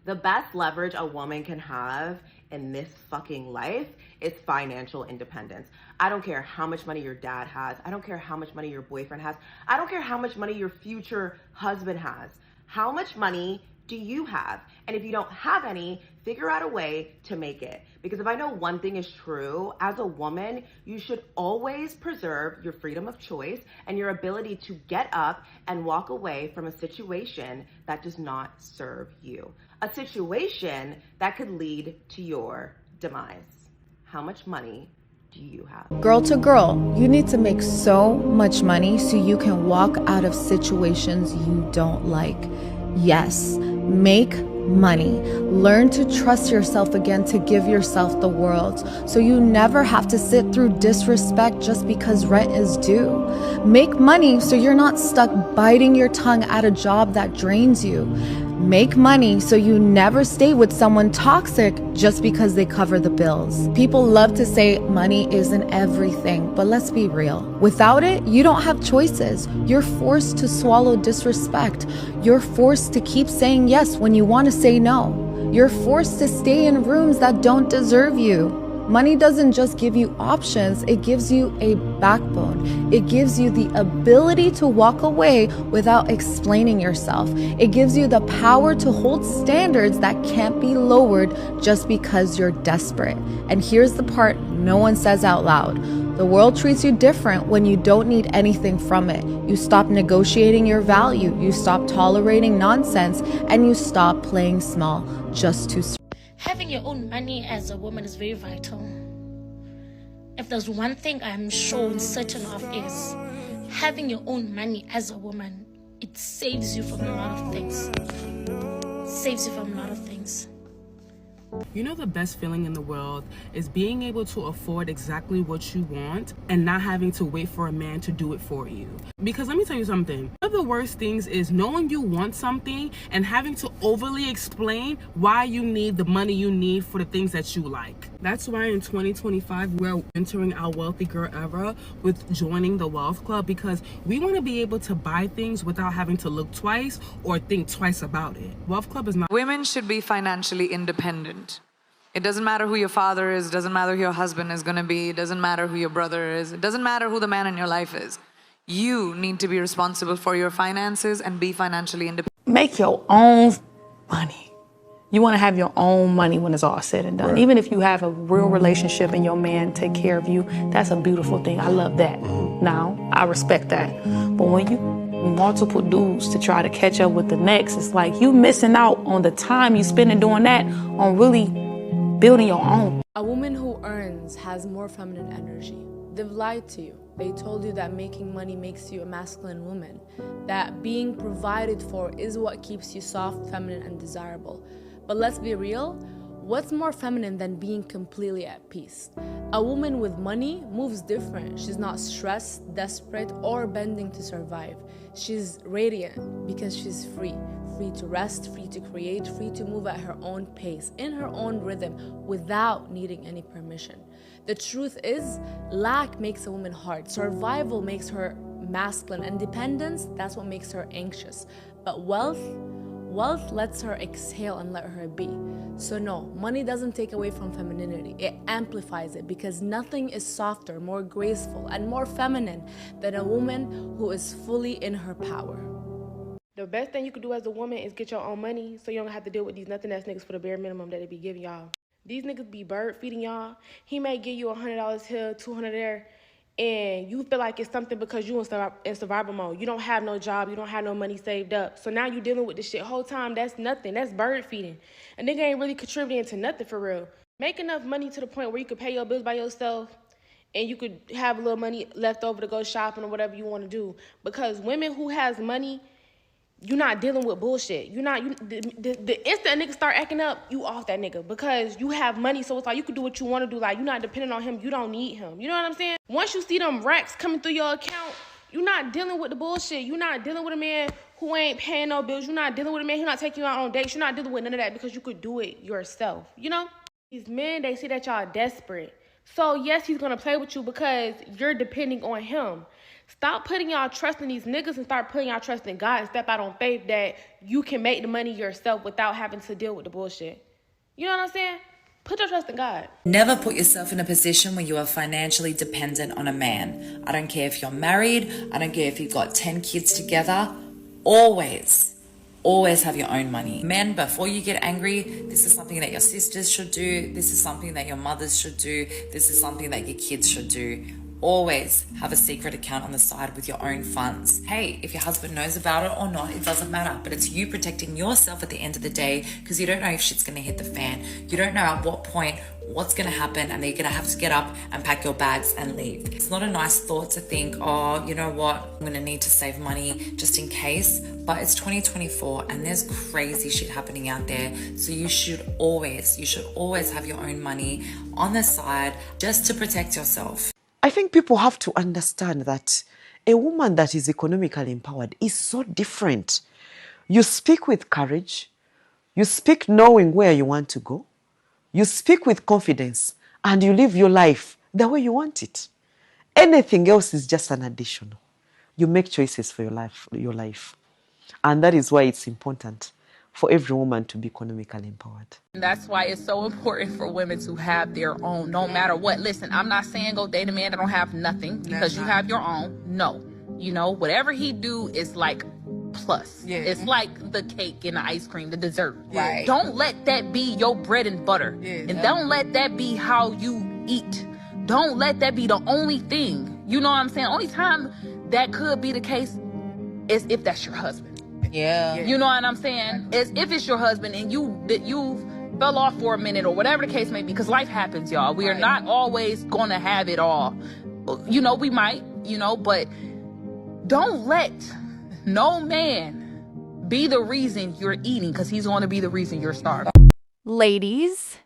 The best leverage a woman can have in this fucking life is financial independence. I don't care how much money your dad has. I don't care how much money your boyfriend has. I don't care how much money your future husband has. How much money do you have? And if you don't have any, figure out a way to make it. Because if I know one thing is true, as a woman, you should always preserve your freedom of choice and your ability to get up and walk away from a situation that does not serve you. A situation that could lead to your demise. How much money do you have? Girl to girl, you need to make so much money so you can walk out of situations you don't like. Yes, make money. Learn to trust yourself again to give yourself the world so you never have to sit through disrespect just because rent is due. Make money so you're not stuck biting your tongue at a job that drains you. Make money so you never stay with someone toxic just because they cover the bills. People love to say money isn't everything, but let's be real. Without it, you don't have choices. You're forced to swallow disrespect. You're forced to keep saying yes when you want to say no. You're forced to stay in rooms that don't deserve you. Money doesn't just give you options, it gives you a backbone. It gives you the ability to walk away without explaining yourself. It gives you the power to hold standards that can't be lowered just because you're desperate. And here's the part no one says out loud. The world treats you different when you don't need anything from it. You stop negotiating your value, you stop tolerating nonsense, and you stop playing small just to survive. Having your own money as a woman is very vital. If there's one thing I'm sure and certain of is having your own money as a woman, it saves you from a lot of things. Saves you from a lot of things. You know, the best feeling in the world is being able to afford exactly what you want and not having to wait for a man to do it for you. Because let me tell you something, one of the worst things is knowing you want something and having to overly explain why you need the money you need for the things that you like. That's why in 2025, we're entering our wealthy girl era with joining the Wealth Club, because we want to be able to buy things without having to look twice or think twice about it. Wealth Club is not... Women should be financially independent. It doesn't matter who your father is, doesn't matter who your husband is going to be, it doesn't matter who your brother is, it doesn't matter who the man in your life is. You need to be responsible for your finances and be financially independent. Make your own money. You want to have your own money when it's all said and done. Right. Even if you have a real relationship and your man take care of you, that's a beautiful thing. I love that. Now, I respect that. But when you multiple dudes to try to catch up with the next, it's like you missing out on the time you spending doing that on really building your own. A woman who earns has more feminine energy. They've lied to you. They told you that making money makes you a masculine woman, that being provided for is what keeps you soft, feminine, and desirable. But let's be real, what's more feminine than being completely at peace? A woman with money moves different. She's not stressed, desperate, or bending to survive. She's radiant because she's free. Free to rest, free to create, free to move at her own pace, in her own rhythm, without needing any permission. The truth is, lack makes a woman hard. Survival makes her masculine. And dependence, that's what makes her anxious. But wealth lets her exhale and let her be. So no, money doesn't take away from femininity. It amplifies it, because nothing is softer, more graceful, and more feminine than a woman who is fully in her power. The best thing you could do as a woman is get your own money so you don't have to deal with these nothing-ass niggas for the bare minimum that they be giving y'all. These niggas be bird feeding y'all. He may give you $100 here, $200 there, and you feel like it's something because you in survival mode. You don't have no job, you don't have no money saved up. So now you dealing with this shit whole time. That's nothing. That's bird feeding. A nigga ain't really contributing to nothing for real. Make enough money to the point where you could pay your bills by yourself and you could have a little money left over to go shopping or whatever you want to do. Because women who has money, you're not dealing with bullshit. The instant a nigga start acting up, you off that nigga, because you have money, so it's like you can do what you want to do. Like, you're not dependent on him. You don't need him. You know what I'm saying? Once you see them racks coming through your account, you're not dealing with the bullshit. You're not dealing with a man who ain't paying no bills. You're not dealing with a man who's not taking you out on dates. You're not dealing with none of that because you could do it yourself. You know? These men, they see that y'all desperate. So yes, he's going to play with you because you're depending on him. Stop putting y'all trust in these niggas and start putting y'all trust in God and step out on faith that you can make the money yourself without having to deal with the bullshit. You know what I'm saying? Put your trust in God. Never put yourself in a position where you are financially dependent on a man. I don't care if you're married. I don't care if you've got 10 kids together. Always have your own money. Men, before you get angry, this is something that your sisters should do. This is something that your mothers should do. This is something that your kids should do. Always have a secret account on the side with your own funds. Hey, if your husband knows about it or not, it doesn't matter. But it's you protecting yourself at the end of the day, because you don't know if shit's going to hit the fan. You don't know at what point what's going to happen, and then you're going to have to get up and pack your bags and leave. It's not a nice thought to think, oh, you know what, I'm going to need to save money just in case. But it's 2024 and there's crazy shit happening out there. So you should always have your own money on the side just to protect yourself. I think people have to understand that a woman that is economically empowered is so different. You speak with courage. You speak knowing where you want to go. You speak with confidence, and you live your life the way you want it. Anything else is just an additional. You make choices for your life. And that is why it's important for every woman to be economically empowered. That's why it's so important for women to have their own, no matter what. Listen, I'm not saying go date a man that don't have nothing because you have your own. No. You know, whatever he do is like plus. Yeah. It's like the cake and the ice cream, the dessert. Right. Don't let that be your bread and butter. Yeah. And don't let that be how you eat. Don't let that be the only thing. You know what I'm saying? Only time that could be the case is if that's your husband. Yeah. You know what I'm saying? Is if it's your husband and you fell off for a minute or whatever the case may be, because life happens, y'all. We are not always gonna have it all. You know, we might, you know, but don't let no man be the reason you're eating, because he's going to be the reason you're starving. Ladies,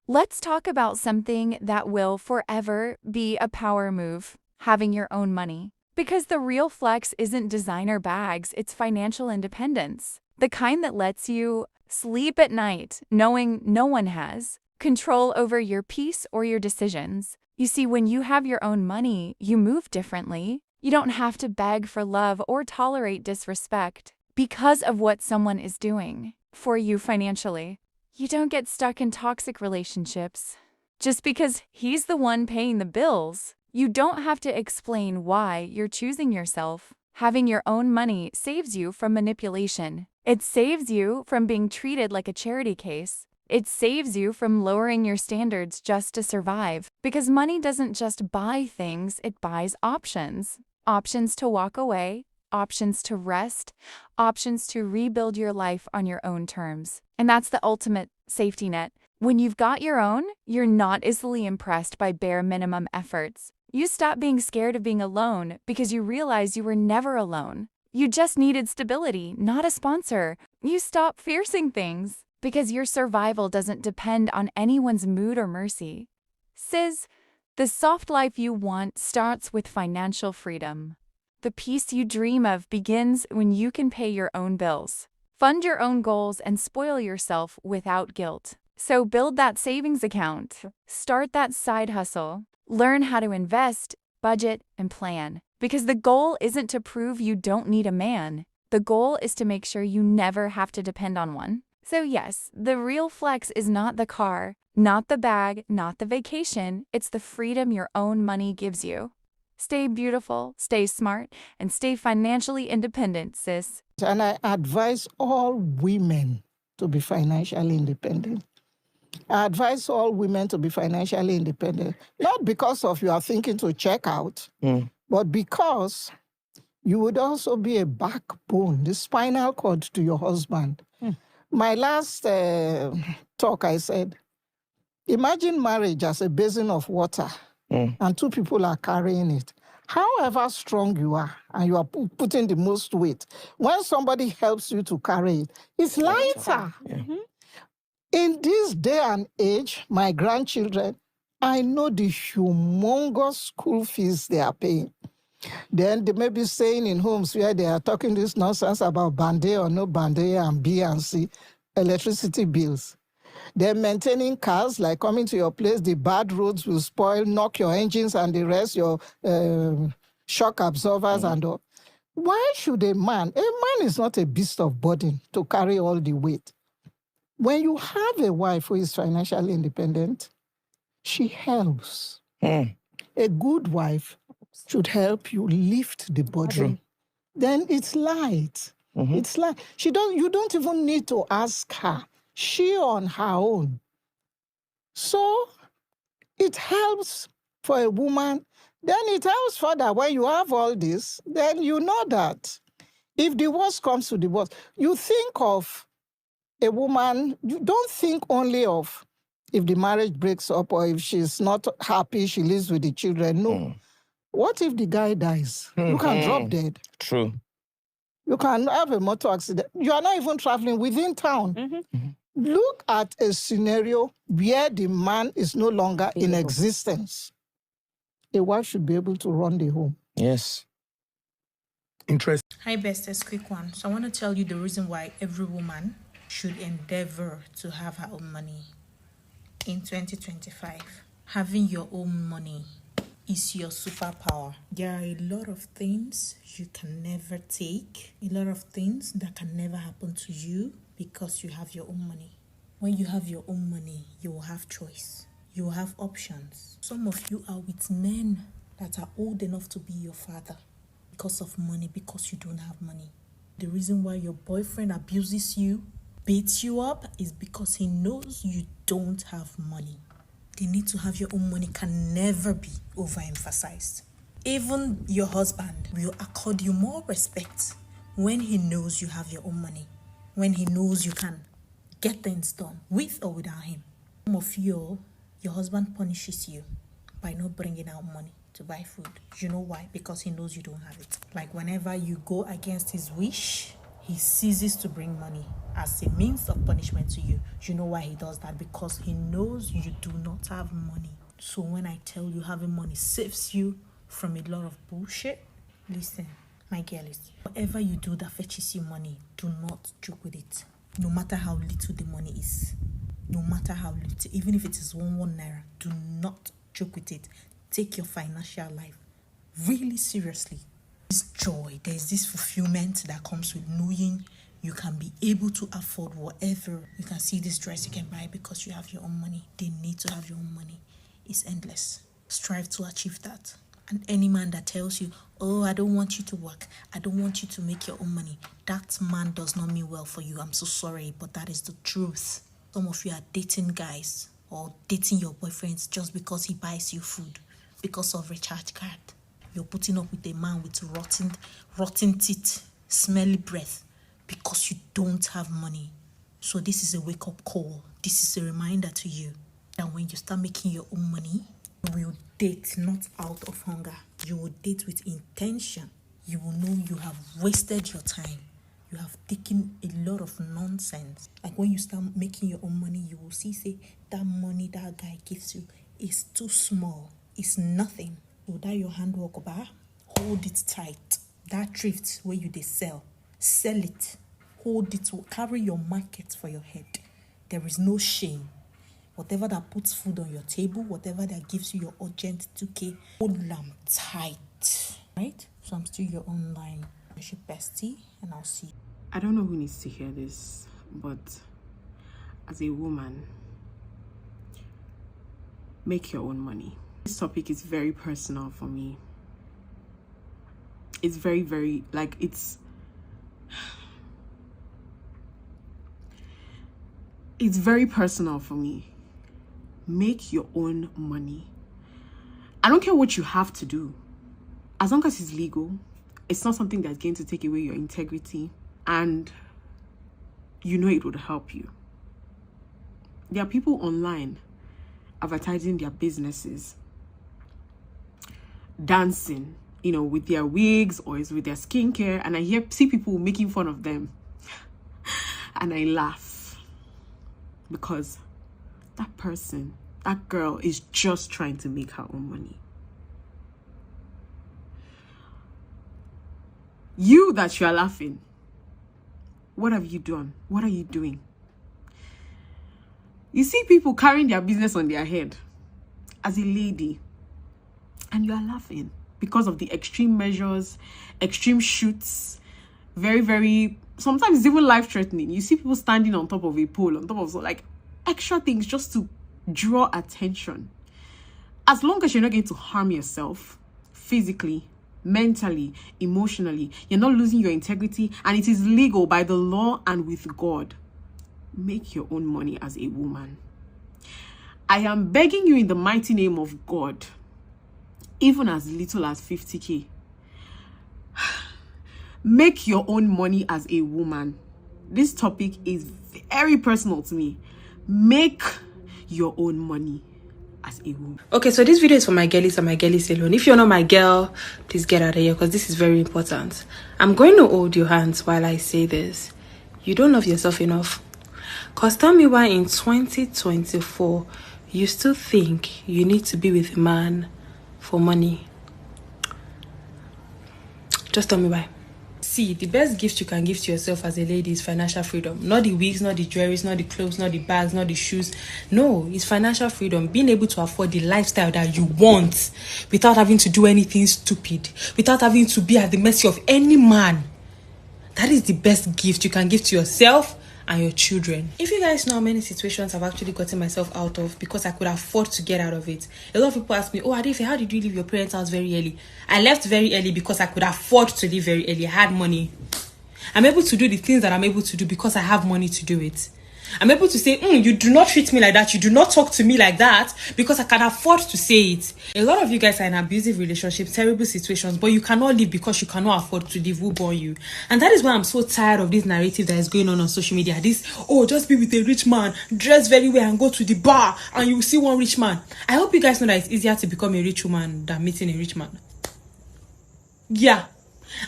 let's talk about something that will forever be a power move, having your own money. Because the real flex isn't designer bags, it's financial independence. The kind that lets you sleep at night knowing no one has control over your peace or your decisions. You see, when you have your own money, you move differently. You don't have to beg for love or tolerate disrespect because of what someone is doing for you financially. You don't get stuck in toxic relationships just because he's the one paying the bills. You don't have to explain why you're choosing yourself. Having your own money saves you from manipulation. It saves you from being treated like a charity case. It saves you from lowering your standards just to survive. Because money doesn't just buy things, it buys options. Options to walk away, options to rest, options to rebuild your life on your own terms. And that's the ultimate safety net. When you've got your own, you're not easily impressed by bare minimum efforts. You stop being scared of being alone because you realize you were never alone. You just needed stability, not a sponsor. You stop fearsing things because your survival doesn't depend on anyone's mood or mercy. Sis, the soft life you want starts with financial freedom. The peace you dream of begins when you can pay your own bills, fund your own goals, and spoil yourself without guilt. So build that savings account, start that side hustle, learn how to invest, budget, and plan. Because the goal isn't to prove you don't need a man. The goal is to make sure you never have to depend on one. So yes, the real flex is not the car, not the bag, not the vacation. It's the freedom your own money gives you. Stay beautiful, stay smart, and stay financially independent, sis. And I advise all women to be financially independent. I advise all women to be financially independent, not because of you are thinking to check out, but because you would also be a backbone, the spinal cord to your husband. My last talk, I said, imagine marriage as a basin of water, and two people are carrying it. However strong you are, and you are putting the most weight, when somebody helps you to carry it, it's lighter. In this day and age, my grandchildren, I know the humongous school fees they are paying. Then they may be staying in homes where they are talking this nonsense about Band-Aid or no Band-Aid and B and C, electricity bills. They're maintaining cars, like coming to your place, the bad roads will spoil, knock your engines and the rest, your shock absorbers and all. Why should a man is not a beast of burden to carry all the weight. When you have a wife who is financially independent, she helps. A good wife should help you lift the burden. Then it's light. It's like you don't even need to ask her. She on her own. So it helps for a woman. Then it helps further when you have all this, then you know that if the worst comes to the worst, you think of a woman, you don't think only of if the marriage breaks up or if she's not happy, she lives with the children. No. What if the guy dies? You can drop dead. True. You can have a motor accident. You are not even traveling within town. Look at a scenario where the man is no longer in existence. A wife should be able to run the home. Yes. Interesting. Hi, bestest, quick one. So I want to tell you the reason why every woman should endeavor to have her own money in 2025. Having your own money is your superpower. There are a lot of things you can never take, a lot of things that can never happen to you because you have your own money. When you have your own money, you will have choice. You will have options. Some of you are with men that are old enough to be your father because of money, because you don't have money. The reason why your boyfriend abuses you, beats you up, is because he knows you don't have money. The need to have your own money can never be overemphasized. Even your husband will accord you more respect when he knows you have your own money, when he knows you can get things done with or without him. Some of you, your husband punishes you by not bringing out money to buy food. You know why? Because he knows you don't have it. Like whenever you go against his wish, he ceases to bring money as a means of punishment to you. You know why he does that? Because he knows you do not have money. So when I tell you having money saves you from a lot of bullshit, listen, my girlies, whatever you do that fetches you money, do not joke with it. No matter how little the money is, no matter how little, even if it is 1 naira, do not joke with it. Take your financial life really seriously. This joy, there's this fulfillment that comes with knowing you can be able to afford whatever. You can see this dress you can buy because you have your own money. They need to have your own money. It's endless. Strive to achieve that. And any man that tells you, oh, I don't want you to work, I don't want you to make your own money, that man does not mean well for you. I'm so sorry, but that is the truth. Some of you are dating guys or dating your boyfriends just because he buys you food, because of recharge card. You're putting up with a man with rotten teeth, smelly breath, because you don't have money. So this is a wake-up call. This is a reminder to you that when you start making your own money, you will date not out of hunger. You will date with intention. You will know you have wasted your time. You have taken a lot of nonsense. Like when you start making your own money, you will see, say, that money that guy gives you is too small. It's nothing. So that your handwork bar, hold it tight. That thrift where you they sell it. Hold it, carry your market for your head. There is no shame. Whatever that puts food on your table, whatever that gives you your urgent 2K, hold them tight. Right? So I'm still your online friendship bestie, and I'll see you. I don't know who needs to hear this, but as a woman, make your own money. This topic is very personal for me. It's very, very, like, it's very personal for me. Make your own money. I don't care what you have to do. As long as it's legal, it's not something that's going to take away your integrity, and you know it would help you. There are people online advertising their businesses, dancing, you know, with their wigs or with their skincare, and I see people making fun of them and I laugh, because that person, that girl is just trying to make her own money. You that you are laughing, what have you done? What are you doing? You see people carrying their business on their head as a lady, and you are laughing. because of the extreme measures, extreme shoots, very, very, sometimes even life-threatening. You see people standing on top of a pole, on top of like extra things just to draw attention. As long as you're not going to harm yourself physically, mentally, emotionally, you're not losing your integrity, and it is legal by the law and with God, make your own money as a woman. I am begging you in the mighty name of God, even as little as 50K, make your own money as a woman. This topic is very personal to me. Make your own money as a woman. Okay, so this video is for my girlies and my girlies alone. If you're not my girl, please get out of here, because this is very important. I'm going to hold your hands while I say this. You don't love yourself enough. Because tell me why in 2024 you still think you need to be with a man for money. Just tell me why. See, the best gift you can give to yourself as a lady is financial freedom. Not the wigs, not the jewelries, not the clothes, not the bags, not the shoes. No, it's financial freedom. Being able to afford the lifestyle that you want without having to do anything stupid, without having to be at the mercy of any man. That is the best gift you can give to yourself and your children. If you guys know how many situations I've actually gotten myself out of because I could afford to get out of it. A lot of people ask me, oh Adefe, how did you leave your parents' house very early? I left very early because I could afford to leave very early. I had money. I'm able to do the things that I'm able to do because I have money to do it. I'm able to say, you do not treat me like that, you do not talk to me like that, because I can afford to say it. A lot of you guys are in abusive relationships, terrible situations, but you cannot live because you cannot afford to live. Who born you? And that is why I'm so tired of this narrative that is going on social media. This, just be with a rich man, dress very well and go to the bar and you will see one rich man. I hope you guys know that it's easier to become a rich woman than meeting a rich man. Yeah.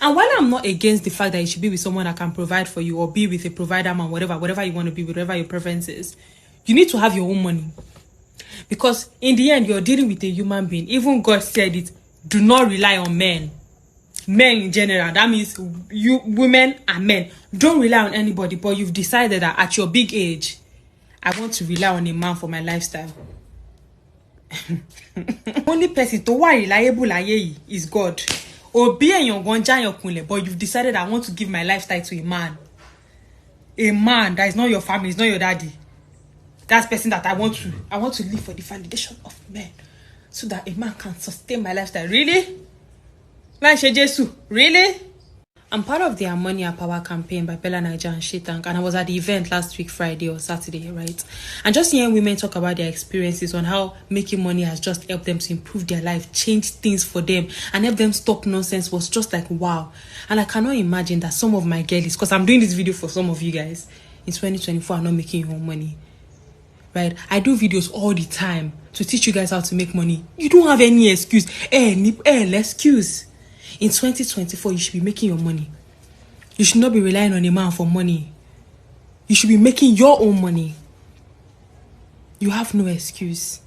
And while I'm not against the fact that you should be with someone that can provide for you, or be with a provider man, whatever you want to be, whatever your preference is, you need to have your own money. Because in the end, you're dealing with a human being. Even God said it, do not rely on men. Men in general, that means you, women and men. Don't rely on anybody, but you've decided that at your big age, I want to rely on a man for my lifestyle. Only person to why reliable is God. Or be but you've decided I want to give my lifestyle to a man. A man that is not your family, is not your daddy. That's the person that I want to live for the foundation of men. So that a man can sustain my lifestyle. Really? Really? I'm part of the Ammonia Power campaign by Bella Naija and Shetank, and I was at the event last week, Friday or Saturday, right? And just hearing women talk about their experiences on how making money has just helped them to improve their life, change things for them, and help them stop nonsense was just like, wow. And I cannot imagine that some of my girlies, because I'm doing this video for some of you guys, in 2024 are not making your own money, right? I do videos all the time to teach you guys how to make money. You don't have any excuse. Excuse. In 2024, you should be making your money. You should not be relying on a man for money. You should be making your own money. You have no excuse.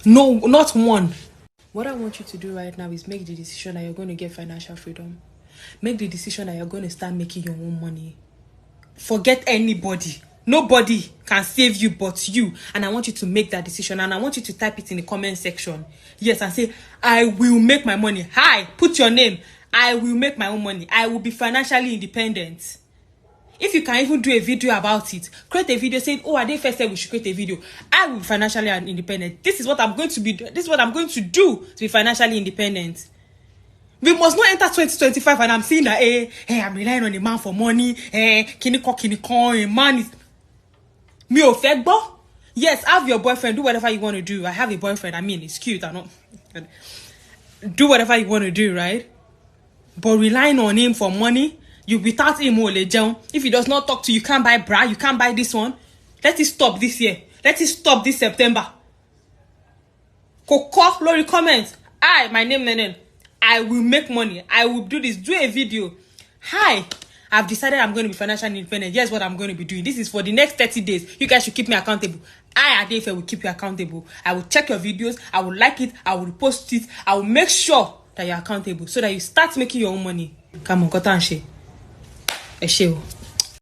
No, not one. What I want you to do right now is make the decision that you're going to get financial freedom. Make the decision that you're going to start making your own money. Forget anybody. Nobody can save you but you. And I want you to make that decision. And I want you to type it in the comment section. Yes, and say, I will make my money. Hi, put your name. I will make my own money. I will be financially independent. If you can even do a video about it, create a video saying, Adefe said we should create a video. I will be financially independent. This is what I'm going to be. This is what I'm going to do to be financially independent. We must not enter 2025 and I'm saying that, I'm relying on a man for money. A man is... Me o fẹ́ gbọ́. Yes, have your boyfriend, do whatever you want to do. I have a boyfriend, I mean, it's cute. I don't... Do whatever you want to do, right? But relying on him for money, you without him, if he does not talk to you, you can't buy bra, you can't buy this one. Let it stop this year. Let it stop this September. Koko, Lori, comment. My name, Nenen. I will make money. I will do this. Do a video. Hi. I've decided I'm going to be financially independent. Here's what I'm going to be doing. This is for the next 30 days. You guys should keep me accountable. I, Adefe, will keep you accountable. I will check your videos. I will like it. I will repost it. I will make sure that you're accountable so that you start making your own money. Come on, Kotanshe. Esheo.